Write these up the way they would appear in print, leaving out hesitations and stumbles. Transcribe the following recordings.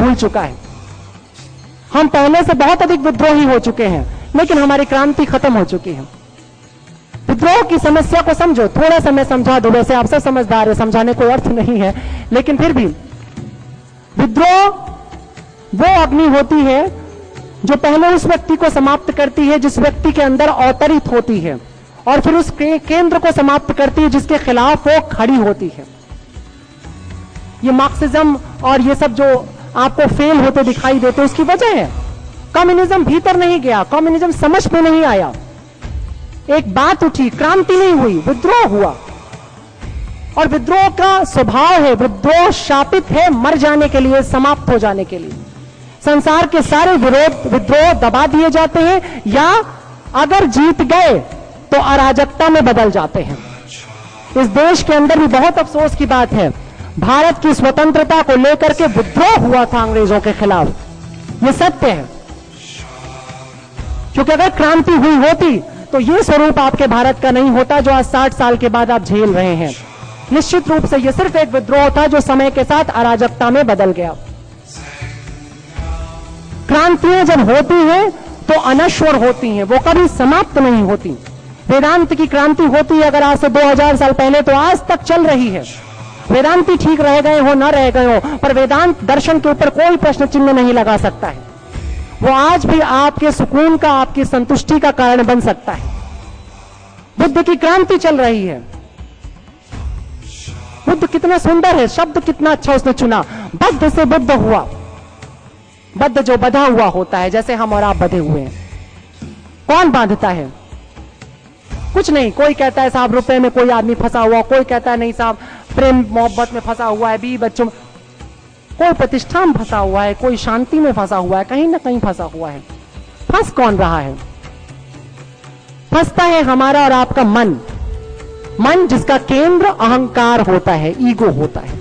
भूल चुका है। हम पहले से बहुत अधिक विद्रोही हो चुके हैं, लेकिन हमारी क्रांति खत्म हो चुकी है। विद्रोह की समस्या को समझो, थोड़ा सा मैं समझा दूं, वैसे आप सब समझदार है, समझाने कोई अर्थ नहीं है, लेकिन फिर भी विद्रोह वो अग्नि होती है जो पहले उस व्यक्ति को समाप्त करती है जिस व्यक्ति के अंदर अवतरित होती है, और फिर उस केंद्र को समाप्त करती है जिसके खिलाफ वो खड़ी होती है। ये मार्क्सिज्म और ये सब जो आपको फेल होते दिखाई देते, उसकी वजह है कम्युनिज्म भीतर नहीं गया, कम्युनिज्म समझ में नहीं आया। एक बात उठी, क्रांति नहीं हुई, विद्रोह हुआ। और विद्रोह का स्वभाव है, विद्रोह शापित है मर जाने के लिए, समाप्त हो जाने के लिए। संसार के सारे विद्रोह दबा दिए जाते हैं, या अगर जीत गए तो अराजकता में बदल जाते हैं। इस देश के अंदर भी बहुत अफसोस की बात है, भारत की स्वतंत्रता को लेकर के विद्रोह हुआ था अंग्रेजों के खिलाफ, यह सत्य है। क्योंकि अगर क्रांति हुई होती तो यह स्वरूप आपके भारत का नहीं होता जो आज 60 साल के बाद आप झेल रहे हैं। निश्चित रूप से यह सिर्फ एक विद्रोह था जो समय के साथ अराजकता में बदल गया। क्रांतियां जब होती हैं तो अनश्वर होती हैं, वो कभी समाप्त नहीं होती। वेदांत की क्रांति होती है अगर आज से 2000 साल पहले, तो आज तक चल रही है। वेदांती ठीक रह गए हो ना रह गए हो, पर वेदांत दर्शन के ऊपर कोई प्रश्न चिन्ह नहीं लगा सकता है। वो आज भी आपके सुकून का, आपकी संतुष्टि का कारण बन सकता है। बुद्ध की क्रांति चल रही है। बुद्ध कितना सुंदर है, शब्द कितना अच्छा उसने चुना, बद्ध से बुद्ध हुआ। बद्ध जो बधा हुआ होता है, जैसे हम और आप बधे हुए हैं। कौन बांधता है? कुछ नहीं। कोई कहता है साहब रुपए में कोई आदमी फंसा हुआ, कोई कहता है नहीं साहब प्रेम मोहब्बत में फंसा हुआ है, बीवी बच्चों में, कोई प्रतिष्ठा में फंसा हुआ है, कोई शांति में फंसा हुआ है, कहीं ना कहीं फंसा हुआ है। फंस कौन रहा है? फंसता है हमारा और आपका मन। मन जिसका केंद्र अहंकार होता है, ईगो होता है।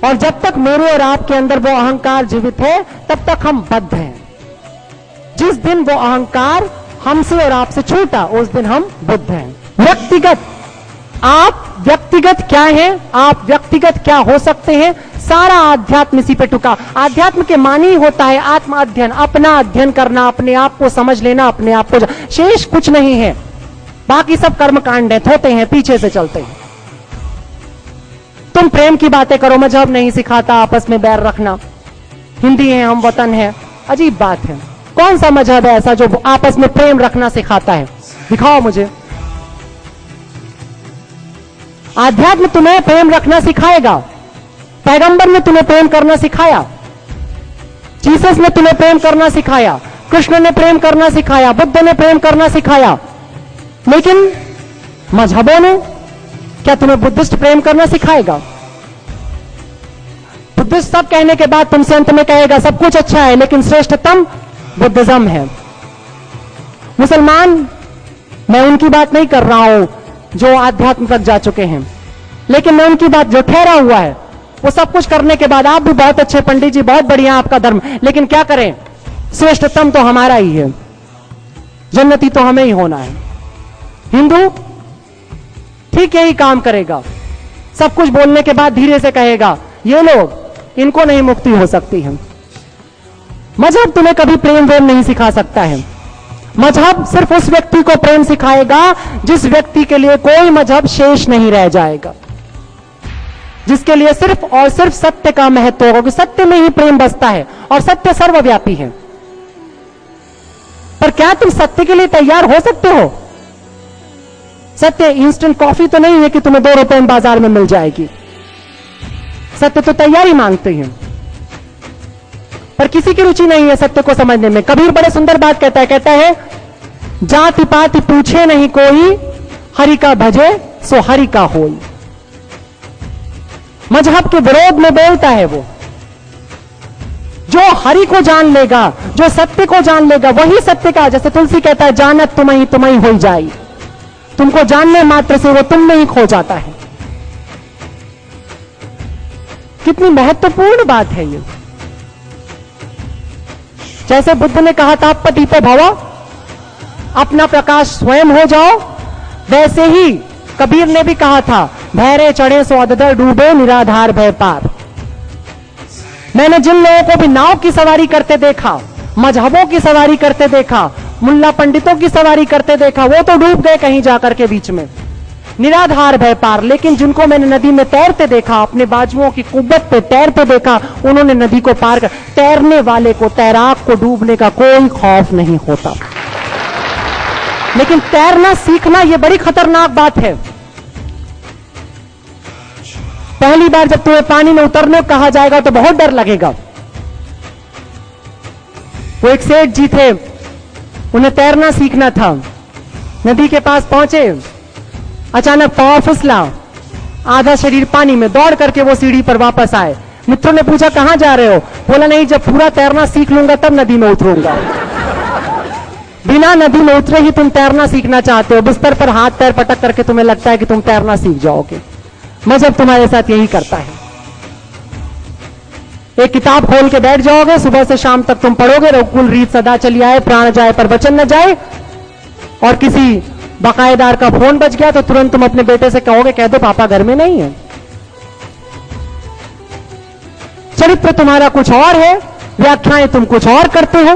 और जब तक मेरे और आपके अंदर वो अहंकार जीवित है तब तक हम बद्ध हैं। जिस दिन वो अहंकार हमसे और आपसे छूटा उस दिन हम बुद्ध हैं। व्यक्तिगत, आप व्यक्तिगत क्या हैं, आप व्यक्तिगत क्या हो सकते हैं, सारा आध्यात्म इसी पे टुका। आध्यात्म के मानी होता है आत्म अध्ययन, अपना अध्ययन करना, अपने आप को समझ लेना, अपने आप को, शेष कुछ नहीं है। बाकी सब कर्म कांड है, थोते हैं, पीछे से चलते हैं। तुम प्रेम की बातें करो, मजहब नहीं सिखाता आपस में बैर रखना, हिंदी है हम वतन है, अजीब बात है। कौन सा मजहब है ऐसा जो आपस में प्रेम रखना सिखाता है? दिखाओ मुझे। आध्यात्म तुम्हें प्रेम रखना सिखाएगा। पैगंबर ने तुम्हें प्रेम करना सिखाया, जीसस ने तुम्हें प्रेम करना सिखाया, कृष्ण ने प्रेम करना सिखाया, बुद्ध ने प्रेम करना सिखाया। लेकिन मजहबों ने, क्या तुम्हें बुद्धिस्ट प्रेम करना सिखाएगा? बुद्धिस्ट सब कहने के बाद तुमसे अंत में कहेगा सब कुछ अच्छा है लेकिन श्रेष्ठतम बुद्धिज्म है। मुसलमान, मैं उनकी बात नहीं कर रहा हूं जो आध्यात्म तक जा चुके हैं, लेकिन मैं उनकी बात जो ठहरा हुआ है, वो सब कुछ करने के बाद आप भी बहुत अच्छे पंडित जी, बहुत बढ़िया आपका धर्म, लेकिन क्या करें, श्रेष्ठतम तो हमारा ही है, जन्नती तो हमें ही होना है। हिंदू ठीक यही काम करेगा, सब कुछ बोलने के बाद धीरे से कहेगा ये लोग, इनको नहीं मुक्ति हो सकती है। मजहब तुम्हें कभी प्रेम वेम नहीं सिखा सकता है। मजहब सिर्फ उस व्यक्ति को प्रेम सिखाएगा जिस व्यक्ति के लिए कोई मजहब शेष नहीं रह जाएगा, जिसके लिए सिर्फ और सिर्फ सत्य का महत्व होगा, क्योंकि सत्य में ही प्रेम बसता है और सत्य सर्वव्यापी है। पर क्या तुम सत्य के लिए तैयार हो सकते हो? सत्य इंस्टेंट कॉफी तो नहीं है कि तुम्हें 2 रुपए में बाजार में मिल जाएगी। सत्य तो तैयारी मांगते हैं, पर किसी की रुचि नहीं है सत्य को समझने में। कबीर बड़े सुंदर बात कहता है जाति पाति पूछे नहीं कोई, हरि का भजे सो हरि का होई। मजहब के विरोध में बोलता है वो, जो हरि को जान लेगा, जो सत्य को जान लेगा, वही सत्य का, जैसे तुलसी कहता है जानत तुम्हें हो जाई, तुमको जानने मात्र से वो तुम में ही खो जाता है। कितनी महत्वपूर्ण बात है ये। जैसे बुद्ध ने कहा था पतितो भव, अपना प्रकाश स्वयं हो जाओ, वैसे ही कबीर ने भी कहा था भैरे चढ़े सो अधर डूबे निराधार भय पार। मैंने जिन लोगों को भी नाव की सवारी करते देखा, मजहबों की सवारी करते देखा, मुल्ला पंडितों की सवारी करते देखा, वो तो डूब गए कहीं जाकर के बीच में, निराधार भय पार। लेकिन जिनको मैंने नदी में तैरते देखा, अपने बाजुओं की कुव्वत पे तैरते देखा, उन्होंने नदी को पार कर। तैरने वाले को, तैराक को डूबने का कोई खौफ नहीं होता। लेकिन तैरना सीखना यह बड़ी खतरनाक बात है। पहली बार जब तुम्हें पानी में उतरने को कहा जाएगा तो बहुत डर लगेगा। वो एक सेठ जी थे, उन्हें तैरना सीखना था। नदी के पास पहुंचे, अचानक पांव फिसला, आधा शरीर पानी में, दौड़ करके वो सीढ़ी पर वापस आए। मित्रों ने पूछा कहां जा रहे हो? बोला नहीं, जब पूरा तैरना सीख लूंगा तब नदी में उतरूंगा। बिना नदी में उतरे ही तुम तैरना सीखना चाहते हो। बिस्तर पर हाथ पैर पटक करके तुम्हें लगता है कि तुम तैरना सीख जाओगे। मजहब तुम्हारे साथ यही करता है। एक किताब खोल के बैठ जाओगे, सुबह से शाम तक तुम पढ़ोगे, रघुकुल रीत सदा चली आए, प्राण जाए पर वचन न जाए। और किसी बकायेदार का फोन बज गया तो तुरंत तुम अपने बेटे से कहोगे, कह दो पापा घर में नहीं है। चरित्र तुम्हारा कुछ और है, व्याख्याएं तुम कुछ और करते हो।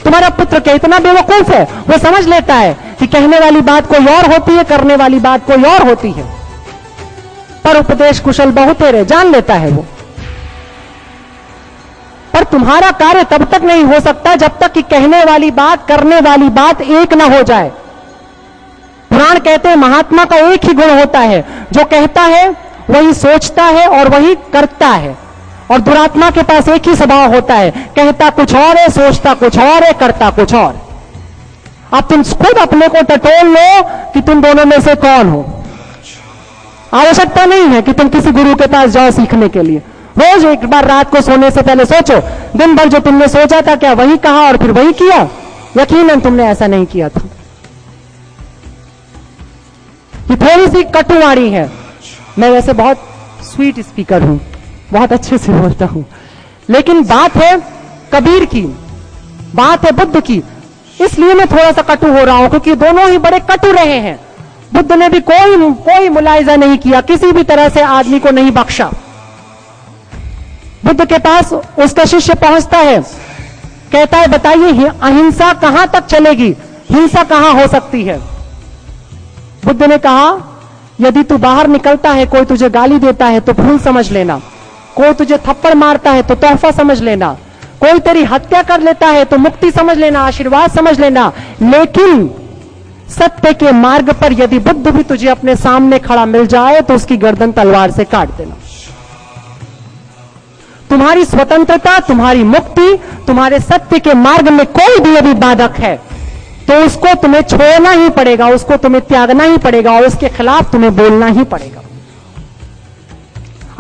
तुम्हारा पुत्र क्या इतना बेवकूफ है? वो समझ लेता है कि कहने वाली बात कोई और होती है, करने वाली बात कोई और होती है। पर उपदेश कुशल बहुतेरे, जान लेता है वो। पर तुम्हारा कार्य तब तक नहीं हो सकता जब तक कि कहने वाली बात, करने वाली बात एक ना हो जाए। पुराण कहते हैं महात्मा का एक ही गुण होता है, जो कहता है वही सोचता है और वही करता है। और दुरात्मा के पास एक ही स्वभाव होता है, कहता कुछ और है, सोचता कुछ और है, करता कुछ और। अब तुम खुद अपने को टटोल लो कि तुम दोनों में से कौन हो। आवश्यकता नहीं है कि तुम किसी गुरु के पास जाओ सीखने के लिए। रोज एक बार रात को सोने से पहले सोचो, दिन भर जो तुमने सोचा था क्या वही कहा और फिर वही किया? यकीनन तुमने ऐसा नहीं किया था। ये थोड़ी सी कटुवाणी है। मैं वैसे बहुत स्वीट स्पीकर हूं, बहुत अच्छे से बोलता हूं, लेकिन बात है कबीर की, बात है बुद्ध की। इसलिए मैं थोड़ा सा कटु हो रहा हूं क्योंकि दोनों ही बड़े कटु रहे हैं। बुद्ध ने भी कोई मुलायजा नहीं किया, किसी भी तरह से आदमी को नहीं बख्शा। बुद्ध के पास उसका शिष्य पहुंचता है, कहता है बताइए अहिंसा कहां तक चलेगी, हिंसा कहां हो सकती है? बुद्ध ने कहा यदि तू बाहर निकलता है, कोई तुझे गाली देता है तो फूल समझ लेना, कोई तुझे थप्पड़ मारता है तो तोहफा समझ लेना, कोई तेरी हत्या कर लेता है तो मुक्ति समझ लेना, आशीर्वाद समझ लेना। लेकिन सत्य के मार्ग पर यदि बुद्ध भी तुझे अपने सामने खड़ा मिल जाए तो उसकी गर्दन तलवार से काट देना। तुम्हारी स्वतंत्रता, तुम्हारी मुक्ति, तुम्हारे सत्य के मार्ग में कोई भी यदि बाधक है तो उसको तुम्हें छोड़ना ही पड़ेगा, उसको तुम्हें त्यागना ही पड़ेगा और उसके खिलाफ तुम्हें बोलना ही पड़ेगा।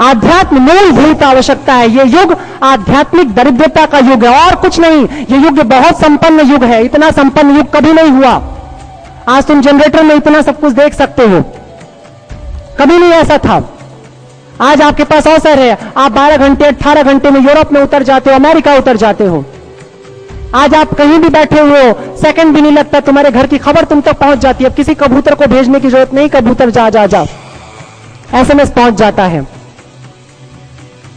आध्यात्म मूलभूत आवश्यकता है। यह युग आध्यात्मिक दरिद्रता का युग है और कुछ नहीं। यह युग बहुत संपन्न युग है, इतना संपन्न युग कभी नहीं हुआ। आज तुम जनरेटर में इतना सब कुछ देख सकते हो, कभी नहीं ऐसा था। आज आपके पास अवसर है, आप 12 घंटे 18 घंटे में यूरोप में उतर जाते हो, अमेरिका उतर जाते हो। आज आप कहीं भी बैठे हुए हो, सेकंड भी नहीं लगता, तुम्हारे घर की खबर तुम तक पहुंच जाती है। अब किसी कबूतर को भेजने की जरूरत नहीं, कबूतर जा जा जा SMS पहुंच जाता है।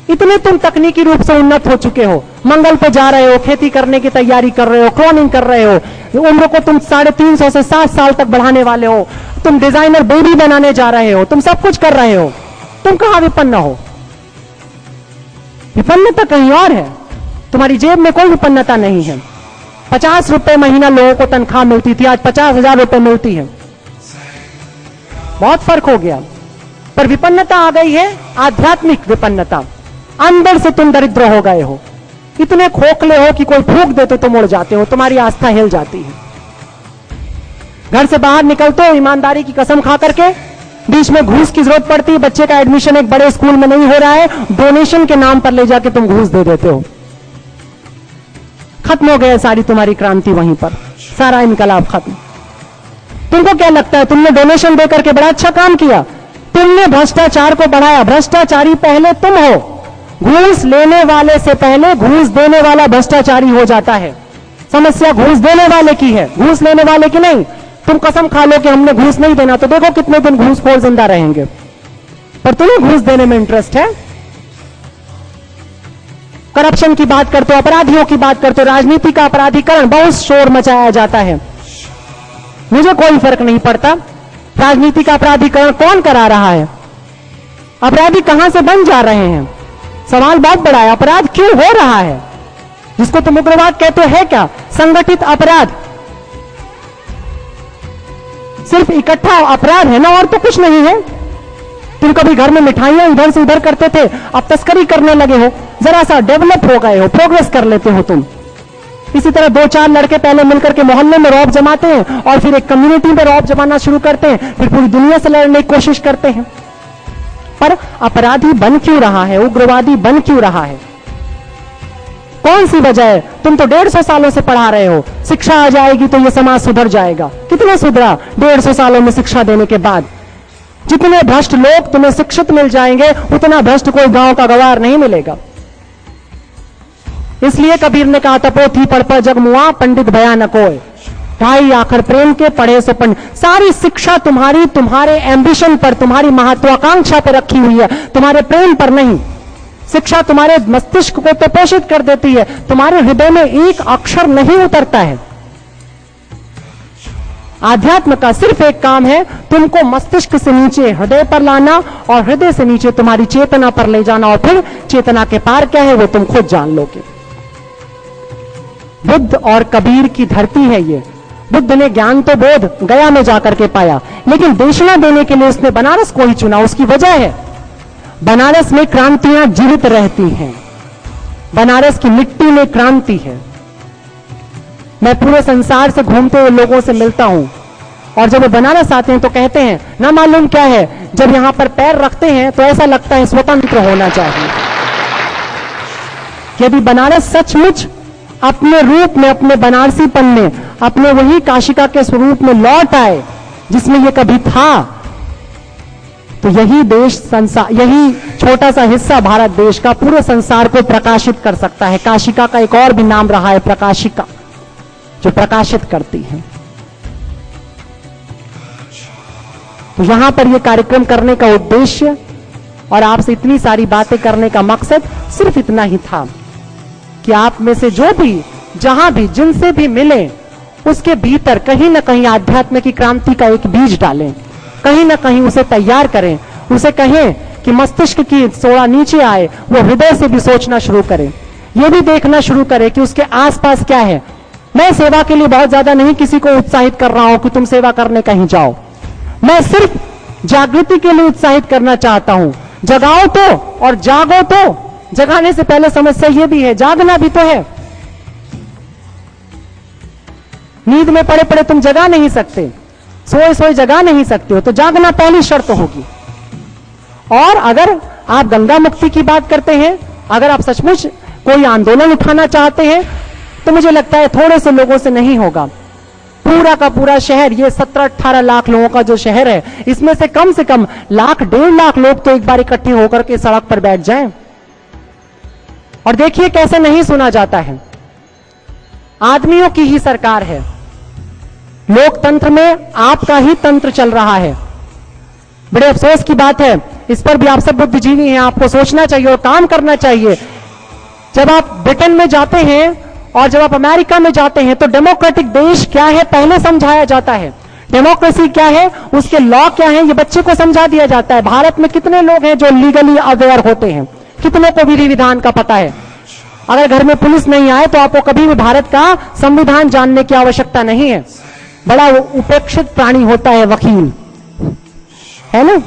इतने तुम तकनीकी रूप से उन्नत हो चुके हो। मंगल पे जा रहे हो, खेती करने की तैयारी कर रहे हो, क्लोनिंग कर रहे हो, उम्र को तुम 350 से 7 साल तक बढ़ाने वाले हो, तुम डिजाइनर बेबी बनाने जा रहे हो, तुम सब कुछ कर रहे हो। तुम कहां विपन्न हो? विपन्नता कहीं और है, तुम्हारी जेब में कोई विपन्नता नहीं है। 50 रुपए महीना लोगों को तनख्वाह मिलती थी, आज 50,000 रुपए मिलती है। बहुत फर्क हो गया। पर विपन्नता आ गई है, आध्यात्मिक विपन्नता। अंदर से तुम दरिद्र हो गए हो, इतने खोखले हो कि कोई फूंक दे तो तुम उड़ जाते हो, तुम्हारी आस्था हिल जाती है। घर से बाहर निकलते हो ईमानदारी की कसम खा करके, बीच में घूस की जरूरत पड़ती है, बच्चे का एडमिशन एक बड़े स्कूल में नहीं हो रहा है, डोनेशन के नाम पर ले जाके तुम घूस दे देते हो। खत्म हो गया सारी तुम्हारी क्रांति, वहीं पर सारा इनकलाब खत्म। तुमको क्या लगता है तुमने डोनेशन दे करके बड़ा अच्छा काम किया? तुमने भ्रष्टाचार को बढ़ाया। भ्रष्टाचारी पहले तुम हो। घूस लेने वाले से पहले घूस देने वाला भ्रष्टाचारी हो जाता है। समस्या घूस देने वाले की है, घूस लेने वाले की नहीं। तुम कसम खा लो कि हमने घूस नहीं देना, तो देखो कितने दिन घूसखोर जिंदा रहेंगे। पर तुम्हें घूस देने में इंटरेस्ट है। करप्शन की बात करते हो, अपराधियों की बात करते हो, राजनीति का अपराधीकरण, बहुत शोर मचाया जाता है। मुझे कोई फर्क नहीं पड़ता राजनीति का अपराधीकरण कौन करा रहा है, अपराधी कहां से बन जा रहे हैं। सवाल बहुत बड़ा है, अपराध क्यों हो रहा है, जिसको तुम उग्रवाद कहते हो, है क्या संगठित अपराध, सिर्फ इकट्ठा अपराध है ना, और तो कुछ नहीं है। तुम कभी घर में मिठाइयां इधर से उधर करते थे, अब तस्करी करने लगे हो, जरा सा डेवलप हो गए हो, प्रोग्रेस कर लेते हो तुम। इसी तरह 2-4 लड़के पहले मिलकर के मोहल्ले में रौब जमाते हैं और फिर एक कम्युनिटी में रौब जमाना शुरू करते हैं, फिर पूरी दुनिया से लड़ने की कोशिश करते हैं। पर अपराधी बन क्यों रहा है, उग्रवादी बन क्यों रहा है, कौन सी वजह है? तुम तो 150 सालों से पढ़ा रहे हो, शिक्षा आ जाएगी तो यह समाज सुधर जाएगा। कितना सुधरा 150 सालों में शिक्षा देने के बाद? जितने भ्रष्ट लोग तुम्हें शिक्षित मिल जाएंगे, उतना भ्रष्ट कोई गांव का गवार नहीं मिलेगा। इसलिए कबीर ने कहा, तपोथी पढ़ जग मुआ, पंडित भया न कोय, भाई आखिर प्रेम के पढ़े सो पंडित। सारी शिक्षा तुम्हारी तुम्हारे एम्बिशन पर, तुम्हारी महत्वाकांक्षा पर रखी हुई है, तुम्हारे प्रेम पर नहीं। शिक्षा तुम्हारे मस्तिष्क को तो पोषित कर देती है, तुम्हारे हृदय में एक अक्षर नहीं उतरता है। आध्यात्म का सिर्फ एक काम है, तुमको मस्तिष्क से नीचे हृदय पर लाना और हृदय से नीचे तुम्हारी चेतना पर ले जाना, और फिर चेतना के पार क्या है वो तुम खुद जान लोगे। बुद्ध और कबीर की धरती है ये। बुद्ध ने ज्ञान तो बोध गया में जाकर के पाया, लेकिन देशना देने के लिए उसने बनारस को ही चुना। उसकी वजह है बनारस में क्रांतियां जीवित रहती हैं, बनारस की मिट्टी में क्रांति है। मैं पूरे संसार से घूमते हुए लोगों से मिलता हूं, और जब वो बनारस आते हैं तो कहते हैं ना मालूम क्या है, जब यहां पर पैर रखते हैं तो ऐसा लगता है स्वतंत्र होना चाहिए। यदि बनारस सचमुच अपने रूप में, अपने बनारसीपन में, अपने वही काशिका के स्वरूप में लौट आए जिसमें ये कभी था, तो यही देश संसार, यही छोटा सा हिस्सा भारत देश का पूरे संसार को प्रकाशित कर सकता है। काशिका का एक और भी नाम रहा है प्रकाशिका, जो प्रकाशित करती है। तो यहां पर यह कार्यक्रम करने का उद्देश्य और आपसे इतनी सारी बातें करने का मकसद सिर्फ इतना ही था कि आप में से जो भी, जहां भी, जिनसे भी मिले, उसके भीतर कहीं ना कहीं आध्यात्म की क्रांति का एक बीज डालें, कहीं ना कहीं उसे तैयार करें। उसे कहें कि मस्तिष्क की सोड़ा नीचे आए, वो हृदय से भी सोचना शुरू करे, ये भी देखना शुरू करे कि उसके आसपास क्या है। मैं सेवा के लिए बहुत ज्यादा नहीं किसी को उत्साहित कर रहा हूं कि तुम सेवा करने कहीं जाओ, मैं सिर्फ जागृति के लिए उत्साहित करना चाहता हूं। जगाओ तो और जागो तो। जगाने से पहले समस्या यह भी है, जागना भी तो है। नींद में पड़े पड़े तुम जगा नहीं सकते, सोए सोए जगा नहीं सकते हो, तो जागना पहली शर्त होगी। और अगर आप गंगा मुक्ति की बात करते हैं, अगर आप सचमुच कोई आंदोलन उठाना चाहते हैं, तो मुझे लगता है थोड़े से लोगों से नहीं होगा। पूरा का पूरा शहर, ये 17-18 लाख लोगों का जो शहर है, इसमें से कम 1-1.5 लाख लोग तो एक बार इकट्ठे होकर के सड़क पर बैठ जाएं। और देखिए कैसे नहीं सुना जाता है। आदमियों की ही सरकार है, लोकतंत्र में आपका ही तंत्र चल रहा है। बड़े अफसोस की बात है, इस पर भी आप सब बुद्धिजीवी हैं, आपको सोचना चाहिए और काम करना चाहिए। जब आप ब्रिटेन में जाते हैं और जब आप अमेरिका में जाते हैं, तो डेमोक्रेटिक देश क्या है पहले समझाया जाता है। डेमोक्रेसी क्या है, उसके लॉ क्या है, ये बच्चे को समझा दिया जाता है। भारत में कितने लोग हैं जो लीगली अवेयर होते हैं, कितनों को विधि विधान का पता है। अगर घर में पुलिस नहीं आए तो आपको कभी भी भारत का संविधान जानने की आवश्यकता नहीं है। बड़ा उपेक्षित प्राणी होता है वकील, है ना।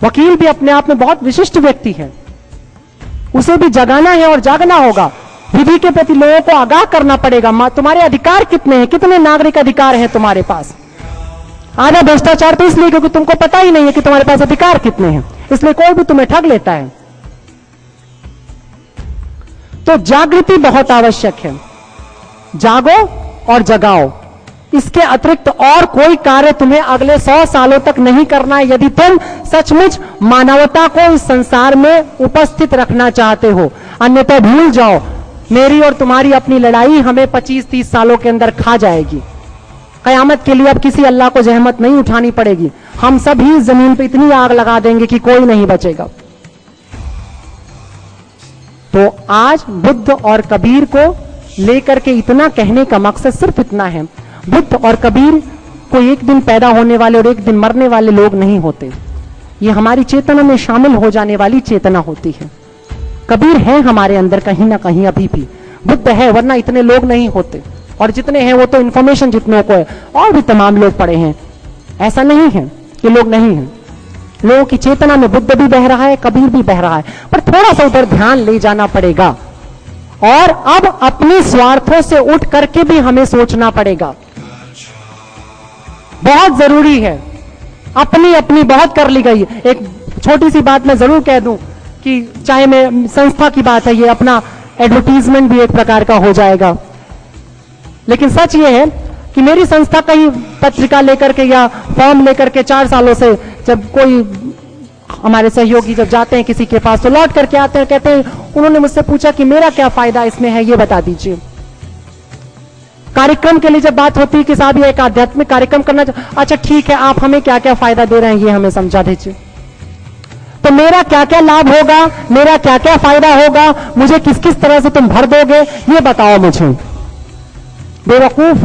वकील भी अपने आप में बहुत विशिष्ट व्यक्ति है, उसे भी जगाना है और जागना होगा। विधि के प्रति लोगों को आगाह करना पड़ेगा। तुम्हारे अधिकार कितने हैं, कितने नागरिक अधिकार हैं तुम्हारे पास। आधा भ्रष्टाचार तो इसलिए क्योंकि तुमको पता ही नहीं है कि तुम्हारे पास अधिकार कितने हैं, इसलिए कोई भी तुम्हें ठग लेता है। तो जागृति बहुत आवश्यक है। जागो और जगाओ, इसके अतिरिक्त और कोई कार्य तुम्हें अगले 100 सालों तक नहीं करना है, यदि तुम सचमुच मानवता को इस संसार में उपस्थित रखना चाहते हो। अन्यथा भूल जाओ, मेरी और तुम्हारी अपनी लड़ाई हमें 25-30 सालों के अंदर खा जाएगी। कयामत के लिए अब किसी अल्लाह को जहमत नहीं उठानी पड़ेगी, हम सब ही जमीन पर इतनी आग लगा देंगे कि कोई नहीं बचेगा। तो आज बुद्ध और कबीर को लेकर के इतना कहने का मकसद सिर्फ इतना है, बुद्ध और कबीर कोई एक दिन पैदा होने वाले और एक दिन मरने वाले लोग नहीं होते, ये हमारी चेतना में शामिल हो जाने वाली चेतना होती है। कबीर है हमारे अंदर कहीं ना कहीं अभी भी, बुद्ध है, वरना इतने लोग नहीं होते, और जितने हैं वो तो इंफॉर्मेशन जितनों को है, और भी तमाम लोग पड़े हैं, ऐसा नहीं है कि लोग नहीं हैं। लोगों की चेतना में बुद्ध भी बह रहा है, कबीर भी बह रहा है, पर थोड़ा सा उधर ध्यान ले जाना पड़ेगा, और अब अपने स्वार्थों से उठ करके भी हमें सोचना पड़ेगा, बहुत जरूरी है। अपनी अपनी बहुत कर ली गई। एक छोटी सी बात मैं जरूर कह दूं कि चाहे मैं संस्था की बात है, ये अपना एडवर्टीजमेंट भी एक प्रकार का हो जाएगा, लेकिन सच ये है कि मेरी संस्था कहीं पत्रिका लेकर के या फॉर्म लेकर के 4 सालों से जब कोई हमारे सहयोगी जब जाते हैं किसी के पास तो लौट करके आते हैं, कहते हैं उन्होंने मुझसे पूछा कि मेरा क्या फायदा इसमें है, ये बता दीजिए। कार्यक्रम के लिए जब बात होती है कि साहब ये एक आध्यात्मिक कार्यक्रम करना, अच्छा ठीक है, आप हमें क्या क्या फायदा दे रहे हैं ये हमें समझा दीजिए। तो मेरा क्या क्या लाभ होगा, मेरा क्या क्या फायदा होगा, मुझे किस किस तरह से तुम भर दोगे, ये बताओ मुझे। बेवकूफ।